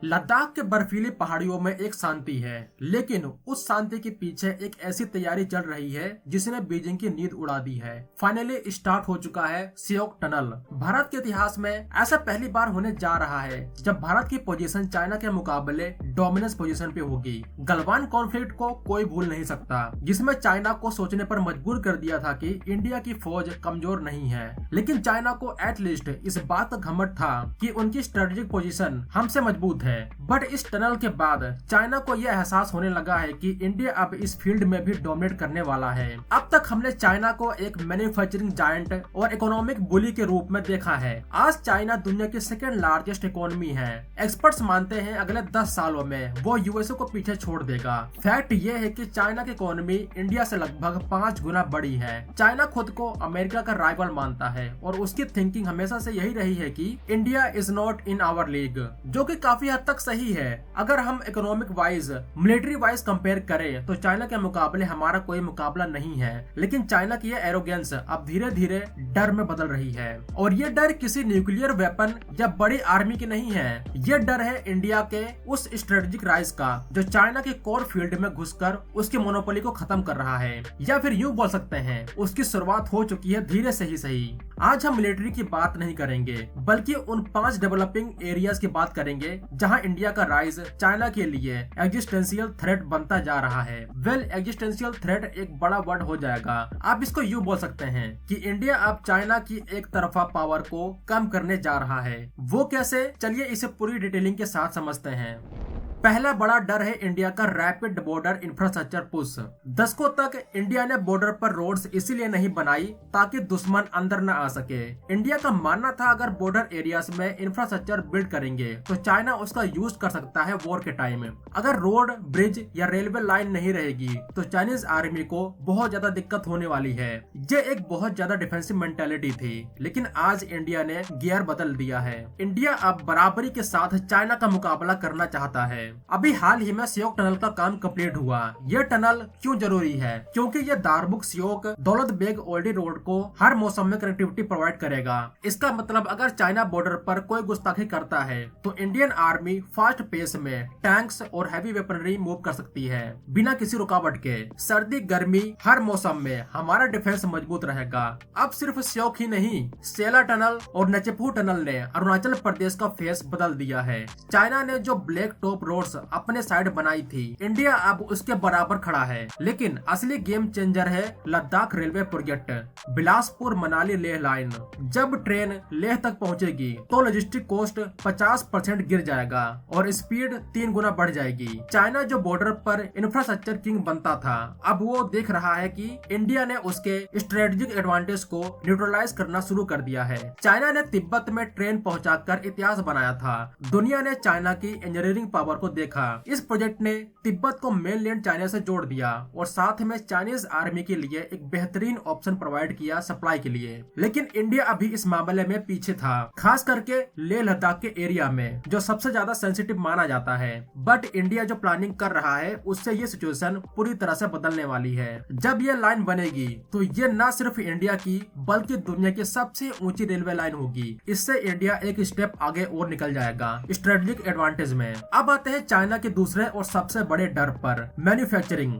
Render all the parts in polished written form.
लद्दाख के बर्फीली पहाड़ियों में एक शांति है, लेकिन उस शांति के पीछे एक ऐसी तैयारी चल रही है जिसने बीजिंग की नींद उड़ा दी है। फाइनली स्टार्ट हो चुका है सियोक टनल। भारत के इतिहास में ऐसा पहली बार होने जा रहा है जब भारत की पोजीशन चाइना के मुकाबले डोमिनेंस पोजीशन पे होगी। गलवान कॉन्फ्लिक्ट को कोई भूल नहीं सकता, जिसमें चाइना को सोचने पर मजबूर कर दिया था कि इंडिया की फौज कमजोर नहीं है, लेकिन चाइना को एटलीस्ट इस बात का घमंड था कि उनकी स्ट्रेटेजिक पोजीशन हमसे मजबूत है। बट इस टनल के बाद चाइना को यह एहसास होने लगा है कि इंडिया अब इस फील्ड में भी डोमिनेट करने वाला है। अब तक हमने चाइना को एक मैन्युफैक्चरिंग जायंट और इकोनॉमिक बुली के रूप में देखा है। आज चाइना दुनिया की सेकेंड लार्जेस्ट इकोनॉमी है। एक्सपर्ट्स मानते हैं अगले 10 सालों में वो यूएसए को पीछे छोड़ देगा। फैक्ट ये है कि चाइना की इकोनॉमी इंडिया से लगभग 5 गुना बड़ी है। चाइना खुद को अमेरिका का राइवल मानता है और उसकी थिंकिंग हमेशा से यही रही है कि India is not in our league, जो कि काफी हद तक सही है। अगर हम economic wise, military wise compare करें तो चाइना के मुकाबले हमारा कोई मुकाबला नहीं है। लेकिन चाइना की यह एरोगेंस अब धीरे धीरे डर में बदल रही है, और ये डर किसी न्यूक्लियर वेपन या बड़ी आर्मी की नहीं है। ये डर है इंडिया के उस स्ट्रेटेजिक राइज का जो चाइना के कोर फील्ड में घुसकर उसकी मोनोपोली को खत्म कर रहा है, या फिर यूं बोल सकते हैं उसकी शुरुआत हो चुकी है धीरे से ही सही। आज हम मिलिट्री की बात नहीं करेंगे, बल्कि उन 5 डेवलपिंग एरियाज की बात करेंगे जहां इंडिया का राइज चाइना के लिए एग्जिस्टेंशियल थ्रेट बनता जा रहा है। एग्जिस्टेंशियल थ्रेट एक बड़ा वर्ड हो जाएगा। आप इसको यूं बोल सकते हैं कि इंडिया अब चाइना की एक तरफा पावर को कम करने जा रहा है। वो कैसे, चलिए इसे पूरी डिटेलिंग के साथ समझते हैं। पहला बड़ा डर है इंडिया का रैपिड बॉर्डर इंफ्रास्ट्रक्चर पुश। दशकों तक इंडिया ने बॉर्डर पर रोड्स इसीलिए नहीं बनाई ताकि दुश्मन अंदर न आ सके। इंडिया का मानना था अगर बॉर्डर एरियाज में इंफ्रास्ट्रक्चर बिल्ड करेंगे तो चाइना उसका यूज कर सकता है वॉर के टाइम। अगर रोड, ब्रिज या रेलवे लाइन नहीं रहेगी तो चाइनीज आर्मी को बहुत ज्यादा दिक्कत होने वाली है। ये एक बहुत ज्यादा डिफेंसिव मेंटेलिटी थी, लेकिन आज इंडिया ने गियर बदल दिया है। इंडिया अब बराबरी के साथ चाइना का मुकाबला करना चाहता है। अभी हाल ही में सियोक टनल का काम कंप्लीट हुआ। ये टनल क्यों जरूरी है? क्योंकि ये दारमुख सियोक दौलत बेग ओल्डी रोड को हर मौसम में कनेक्टिविटी प्रोवाइड करेगा। इसका मतलब अगर चाइना बॉर्डर पर कोई गुस्ताखी करता है तो इंडियन आर्मी फास्ट पेस में टैंक्स और हैवी वेपनरी मूव कर सकती है बिना किसी रुकावट के। सर्दी गर्मी हर मौसम में हमारा डिफेंस मजबूत रहेगा। अब सिर्फ सियोक ही नहीं, सेला टनल और नचेपू टनल ने अरुणाचल प्रदेश का फेस बदल दिया है। चाइना ने जो ब्लैक टॉप रोड अपने साइड बनाई थी, इंडिया अब उसके बराबर खड़ा है। लेकिन असली गेम चेंजर है Ladakh railway project, Bilaspur Manali Leh line. जब ट्रेन लेह तक पहुंचेगी तो लॉजिस्टिक कॉस्ट 50% गिर जाएगा और स्पीड 3 गुना बढ़ जाएगी। चाइना जो बॉर्डर पर इंफ्रास्ट्रक्चर किंग बनता था, अब वो देख रहा है कि इंडिया ने उसके स्ट्रेटेजिक एडवांटेज को न्यूट्रलाइज करना शुरू कर दिया है। चाइना ने तिब्बत में ट्रेन पहुंचाकर इतिहास बनाया था। दुनिया ने चाइना की इंजीनियरिंग पावर को देखा। इस प्रोजेक्ट ने तिब्बत को मेनलैंड चाइना से जोड़ दिया और साथ में चाइनीज आर्मी के लिए एक बेहतरीन ऑप्शन प्रोवाइड किया सप्लाई के लिए। लेकिन इंडिया अभी इस मामले में पीछे था, खास करके लेह लद्दाख के एरिया में जो सबसे ज्यादा सेंसिटिव माना जाता है। बट इंडिया जो प्लानिंग कर रहा है उससे ये सिचुएशन पूरी तरह से बदलने वाली है। जब ये लाइन बनेगी तो ये न सिर्फ इंडिया की बल्कि दुनिया की सबसे ऊंची रेलवे लाइन होगी। इससे इंडिया एक स्टेप आगे और निकल जाएगा स्ट्रेटेजिक एडवांटेज में। अब आते हैं चाइना के दूसरे और सबसे बड़े डर पर, मैन्युफैक्चरिंग।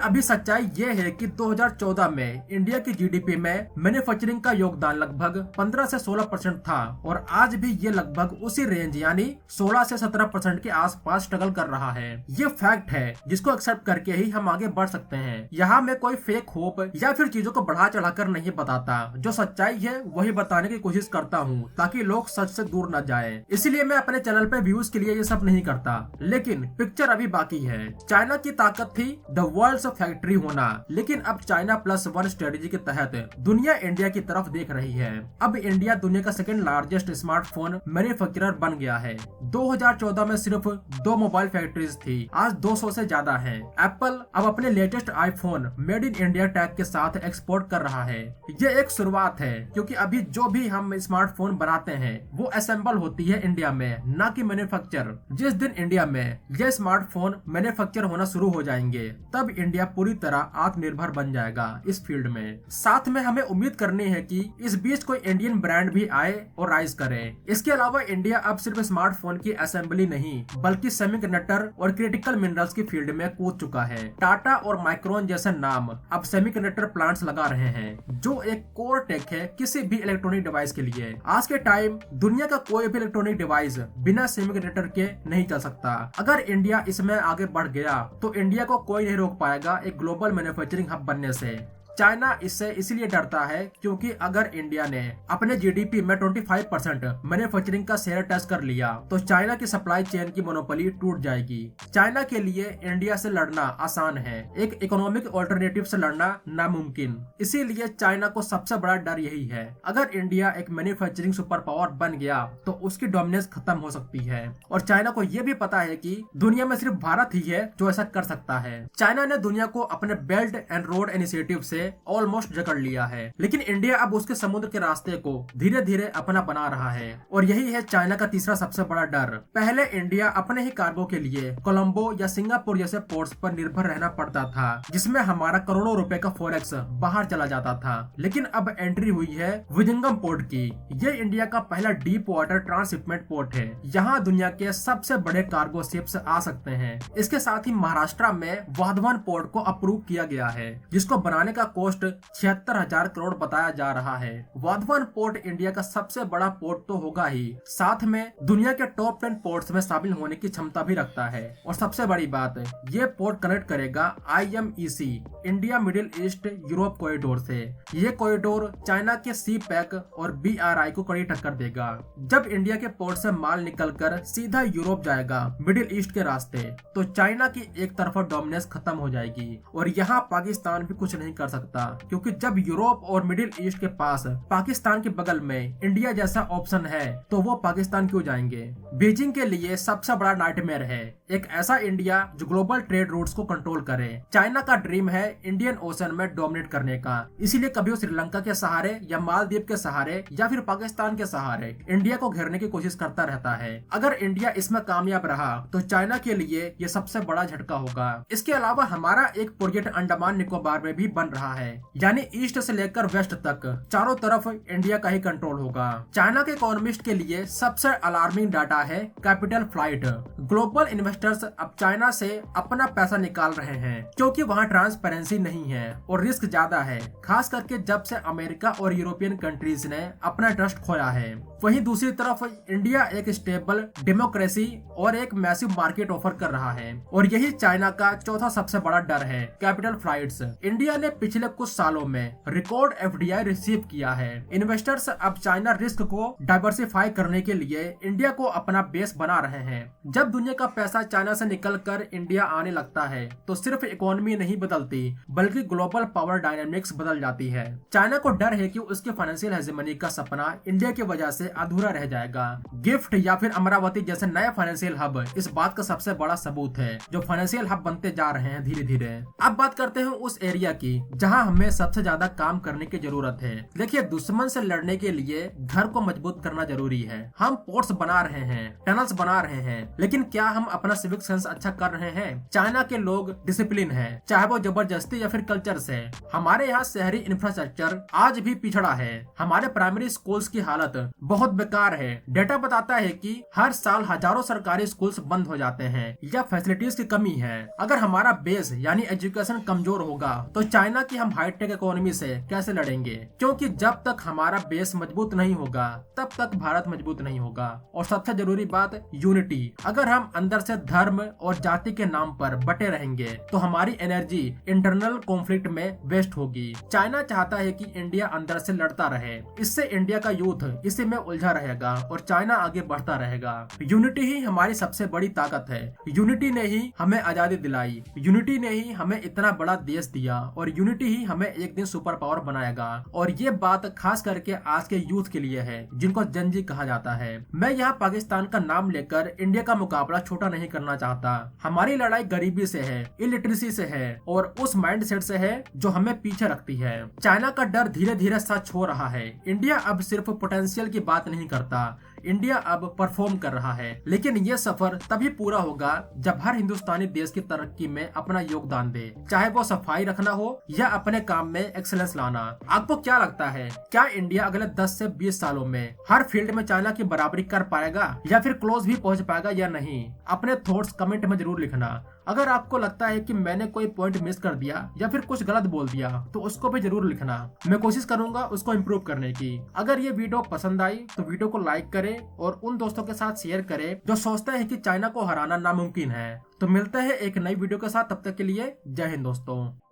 अभी सच्चाई ये है कि 2014 में इंडिया की जीडीपी में मैन्युफैक्चरिंग का योगदान लगभग 15 से 16% था और आज भी ये लगभग उसी रेंज यानी 16 से 17% के आसपास स्ट्रगल कर रहा है। ये फैक्ट है जिसको एक्सेप्ट करके ही हम आगे बढ़ सकते हैं। यहाँ मैं कोई फेक होप या फिर चीजों को बढ़ा चढ़ाकर नहीं बताता, जो सच्चाई है वही बताने की कोशिश करता हूँ ताकि लोग सच से दूर न जाए। इसलिए मैं अपने चैनल पे व्यूज के लिए ये सब नहीं करता, लेकिन पिक्चर अभी बाकी है। चाइना की ताकत थी द वर्ल्ड्स फैक्ट्री होना, लेकिन अब चाइना +1 स्ट्रेटेजी के तहत दुनिया इंडिया की तरफ देख रही है। अब इंडिया दुनिया का सेकंड लार्जेस्ट स्मार्टफोन मैन्युफैक्चरर बन गया है। 2014 में सिर्फ 2 मोबाइल फैक्ट्रीज थी, आज 200 से ज्यादा है। एप्पल अब अपने latest iPhone made in India tag के साथ एक्सपोर्ट कर रहा है। ये एक शुरुआत है, क्योंकि अभी जो भी हम स्मार्टफोन बनाते हैं वो असेंबल होती है इंडिया में, न कि मैन्युफैक्चर। जिस दिन इंडिया में ये स्मार्टफोन मैन्युफैक्चर होना शुरू हो जाएंगे तब इंडिया पूरी तरह आत्मनिर्भर बन जाएगा इस फील्ड में। साथ में हमें उम्मीद करनी है कि इस बीच कोई इंडियन ब्रांड भी आए और राइज करे। इसके अलावा इंडिया अब सिर्फ स्मार्टफोन की असेंबली नहीं बल्कि सेमीकंडक्टर और क्रिटिकल मिनरल्स की फील्ड में कूद चुका है। टाटा और माइक्रोन जैसे नाम अब सेमीकंडक्टर प्लांट्स लगा रहे हैं जो एक कोर टेक है किसी भी इलेक्ट्रॉनिक डिवाइस के लिए। आज के टाइम दुनिया का कोई भी इलेक्ट्रॉनिक डिवाइस बिना सेमीकंडक्टर के नहीं चल सकता। अगर इंडिया इसमें आगे बढ़ गया तो इंडिया को कोई नहीं रोक पाएगा एक ग्लोबल मैन्युफैक्चरिंग हब बनने से। चाइना इससे इसीलिए डरता है क्योंकि अगर इंडिया ने अपने जीडीपी में 25% मैन्युफैक्चरिंग का शेयर टच कर लिया तो चाइना की सप्लाई चेन की मोनोपोली टूट जाएगी। चाइना के लिए इंडिया से लड़ना आसान है, एक इकोनॉमिक ऑल्टरनेटिव से लड़ना नामुमकिन। इसीलिए चाइना को सबसे बड़ा डर यही है। अगर इंडिया एक मैन्युफैक्चरिंग सुपर पावर बन गया तो उसकी डोमिनेंस खत्म हो सकती है और चाइना को यह भी पता है कि दुनिया में सिर्फ भारत ही है जो ऐसा कर सकता है। चाइना ने दुनिया को अपने बेल्ट एंड रोड इनिशिएटिव से ऑलमोस्ट जकड़ लिया है, लेकिन इंडिया अब उसके समुद्र के रास्ते को धीरे धीरे अपना बना रहा है और यही है चाइना का तीसरा सबसे बड़ा डर। पहले इंडिया अपने ही कार्गो के लिए कोलंबो या सिंगापुर जैसे पोर्ट्स पर निर्भर रहना पड़ता था जिसमें हमारा करोड़ों रुपए का फॉरेक्स बाहर चला जाता था, लेकिन अब एंट्री हुई है विजिंगम पोर्ट की। ये इंडिया का पहला डीप वाटर ट्रांसशिपमेंट पोर्ट है। यहाँ दुनिया के सबसे बड़े कार्गो शिप्स आ सकते हैं। इसके साथ ही महाराष्ट्र में वाधवान पोर्ट को अप्रूव किया गया है जिसको बनाने का कॉस्ट 76,000 करोड़ बताया जा रहा है। वाधवान पोर्ट इंडिया का सबसे बड़ा पोर्ट तो होगा ही, साथ में दुनिया के टॉप 10 पोर्ट्स में शामिल होने की क्षमता भी रखता है। और सबसे बड़ी बात, ये पोर्ट कनेक्ट करेगा IMEC India middle east Europe corridor से। ये कॉरिडोर चाइना के सी पैक और BRI को कड़ी टक्कर देगा। जब इंडिया के पोर्ट से माल निकलकर सीधा यूरोप जाएगा मिडिल ईस्ट के रास्ते तो चाइना की एक तरफा डोमिनेंस खत्म हो जाएगी और यहाँ पाकिस्तान भी कुछ नहीं कर सकता क्योंकि जब यूरोप और मिडिल ईस्ट के पास पाकिस्तान के बगल में इंडिया जैसा ऑप्शन है तो वो पाकिस्तान क्यों जाएंगे। बीजिंग के लिए सबसे बड़ा नाइटमेयर है एक ऐसा इंडिया जो ग्लोबल ट्रेड रूट्स को कंट्रोल करे। चाइना का ड्रीम है इंडियन ओशन में डोमिनेट करने का, इसीलिए कभी वो श्रीलंका के सहारे या मालदीव के सहारे या फिर पाकिस्तान के सहारे इंडिया को घेरने की कोशिश करता रहता है। अगर इंडिया इसमें कामयाब रहा तो चाइना के लिए ये सबसे बड़ा झटका होगा। इसके अलावा हमारा एक प्रोजेक्ट अंडमान निकोबार में भी बन रहा है, यानी ईस्ट से लेकर वेस्ट तक चारों तरफ इंडिया का ही कंट्रोल होगा। चाइना के इकोनॉमिस्ट के लिए सबसे अलार्मिंग डाटा है कैपिटल फ्लाइट। ग्लोबल इन्वेस्टर्स अब चाइना से अपना पैसा निकाल रहे हैं क्योंकि वहाँ ट्रांसपेरेंसी नहीं है और रिस्क ज्यादा है, खास करके जब से अमेरिका और यूरोपियन कंट्रीज ने अपना ट्रस्ट खोया है। वहीं दूसरी तरफ इंडिया एक स्टेबल डेमोक्रेसी और एक मैसिव मार्केट ऑफर कर रहा है और यही चाइना का चौथा सबसे बड़ा डर है, कैपिटल फ्लाइट्स। इंडिया ने पिछले कुछ सालों में रिकॉर्ड FDI रिसीव किया है। इन्वेस्टर्स अब चाइना रिस्क को डाइवर्सिफाई करने के लिए इंडिया को अपना बेस बना रहे हैं। जब दुनिया का पैसा चाइना से निकलकर इंडिया आने लगता है तो सिर्फ इकोनॉमी नहीं बदलती बल्कि ग्लोबल पावर डायनामिक्स बदल जाती है। चाइना को डर है कि उसके फाइनेंशियल हेजेमनी का सपना इंडिया की वजह से अधूरा रह जाएगा। गिफ्ट या फिर अमरावती जैसे नए फाइनेंशियल हब इस बात का सबसे बड़ा सबूत है जो फाइनेंशियल हब बनते जा रहे हैं धीरे धीरे। अब बात करते हैं उस एरिया की जहां हमें सबसे ज्यादा काम करने की जरूरत है। देखिए, दुश्मन से लड़ने के लिए घर को मजबूत करना जरूरी है। हम पोर्ट्स बना रहे हैं, टनल्स बना रहे हैं, लेकिन क्या हम अपना सिविक सेंस अच्छा कर रहे हैं? चाइना के लोग डिसिप्लिन है, चाहे वो जबरदस्ती या फिर कल्चर से। हमारे यहाँ शहरी इंफ्रास्ट्रक्चर आज भी पिछड़ा है। हमारे प्राइमरी स्कूल्स की हालत बहुत बेकार है। डेटा बताता है कि हर साल हजारों सरकारी स्कूल्स बंद हो जाते हैं या फैसिलिटीज की कमी है। अगर हमारा बेस यानी एजुकेशन कमजोर होगा तो चाइना की हम हाईटेक इकोनॉमी से कैसे लड़ेंगे? क्योंकि जब तक हमारा बेस मजबूत नहीं होगा तब तक भारत मजबूत नहीं होगा। और सबसे जरूरी बात, यूनिटी। अगर हम अंदर से धर्म और जाति के नाम पर बटे रहेंगे तो हमारी एनर्जी इंटरनल कॉन्फ्लिक्ट में वेस्ट होगी। चाइना चाहता है कि इंडिया अंदर से लड़ता रहे, इससे इंडिया का यूथ इसी में उलझा रहेगा और चाइना आगे बढ़ता रहेगा। यूनिटी ही हमारी सबसे बड़ी ताकत है। यूनिटी ने ही हमें आजादी दिलाई, यूनिटी ने ही हमें इतना बड़ा देश दिया और यूनिटी ही हमें एक दिन सुपर पावर बनाएगा। और ये बात खास करके आज के यूथ के लिए है जिनको जनजी कहा जाता है। मैं यहाँ पाकिस्तान का नाम लेकर इंडिया का मुकाबला छोटा नहीं करना चाहता। हमारी लड़ाई गरीबी से है, इलिटरेसी से है और उस माइंडसेट से है जो हमें पीछे रखती है। चाइना का डर धीरे धीरे सच हो रहा है। इंडिया अब सिर्फ पोटेंशियल की बात नहीं करता, इंडिया अब परफॉर्म कर रहा है, लेकिन ये सफर तभी पूरा होगा जब हर हिंदुस्तानी देश की तरक्की में अपना योगदान दे, चाहे वो सफाई रखना हो या अपने काम में एक्सेलेंस लाना। आपको क्या लगता है, क्या इंडिया अगले 10 से 20 सालों में हर फील्ड में चाइना की बराबरी कर पाएगा या फिर क्लोज भी पहुंच पाएगा या नहीं? अपने थॉट्स कमेंट में जरूर लिखना। अगर आपको लगता है कि मैंने कोई पॉइंट मिस कर दिया या फिर कुछ गलत बोल दिया तो उसको भी जरूर लिखना। मैं कोशिश करूंगा उसको इम्प्रूव करने की। अगर ये वीडियो पसंद आई तो वीडियो को लाइक करें और उन दोस्तों के साथ शेयर करें जो सोचते हैं कि चाइना को हराना नामुमकिन है। तो मिलते हैं एक नई वीडियो के साथ, तब तक के लिए जय हिंद दोस्तों।